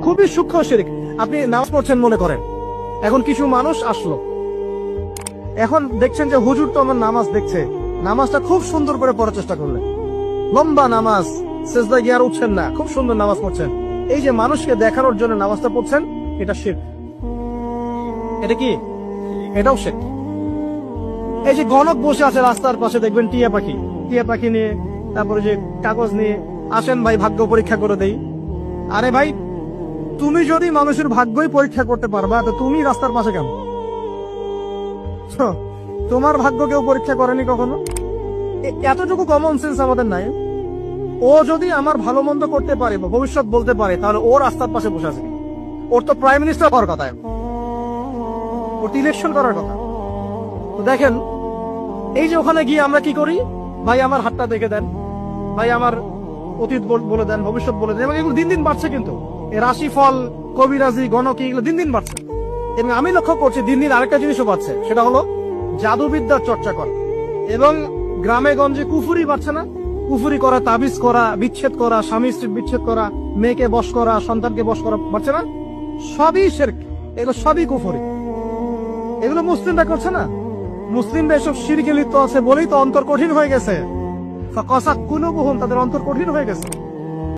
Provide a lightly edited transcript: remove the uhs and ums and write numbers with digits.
খুবই সূক্ষ্ম শিরক। আপনি নামাজ পড়ছেন মনে করেন, এখন কিছু মানুষ আসলো, এখন দেখছেন যে হুজুর তো আমার নামাজ দেখছে, নামাজটা খুব সুন্দর করে পড়ার চেষ্টা করলেন, লম্বা নামাজ, সেজদা গিয়ে আর উঠছেন না, খুব সুন্দর নামাজ পড়ছেন। এই যে মানুষকে দেখানোর জন্য নামাজটা পড়ছেন, এটা শিরক। এটা কি? এটাও শিরক। এই যে গণক বসে আছে রাস্তার পাশে, দেখবেন টিয়া পাখি নিয়ে, তারপরে যে কাগজ নিয়ে, আসেন ভাই ভাগ্য পরীক্ষা করে দেই। আরে ভাই, তুমি যদি মানুষের ভাগ্যই পরীক্ষা করতে পারবা, তো তুমি রাস্তার পাশে কেন? তোমার ভাগ্য কেউ পরীক্ষা করেনি কখনো? এতটুকু কমন সেন্স আমাদের নাই? ও যদি আমার ভালো মন্দ করতে পারে বা ভবিষ্যৎ বলতে পারে, তাহলে ও রাস্তার পাশে বসে আছে। ওর তো প্রাইম মিনিস্টার হওয়ার কথা, ওর তো ইলেকশন করার কথা। তো দেখেন, এই যে ওখানে গিয়ে আমরা কি করি, ভাই আমার হাতটা দেখে দেন, ভাই আমার অতীত বলে দেন, ভবিষ্যৎ বলে দেন, এবং এগুলো দিন দিন বাড়ছে। কিন্তু এই রাশিফল, কবিরাজি, গণকি, এগুলো দিন দিন বাড়ছে। এবং আমি লক্ষ্য করছি দিন দিন আরেকটা জিনিসও বাড়ছে, সেটা হলো জাদুবিদ্যার চর্চা করা। এবং গ্রামে গঞ্জে কুফুরি বাড়ছে না? কুফুরি করা, তাবিজ করা, বিচ্ছেদ করা, স্বামী স্ত্রীর বিচ্ছেদ করা, মেয়েকে বশ করা, সন্তানকে বশ করা বাড়ছে না? সবই শিরক, এগুলো সবই কুফুরি। এগুলো মুসলিমরা করছে না? মুসলিমরা এসব শিরকে লিপ্ত আছে বলেই তো অন্তর কঠিন হয়ে গেছে। ফাকাসাত কুলুবুহুম, তাদের অন্তর কঠিন হয়ে গেছে।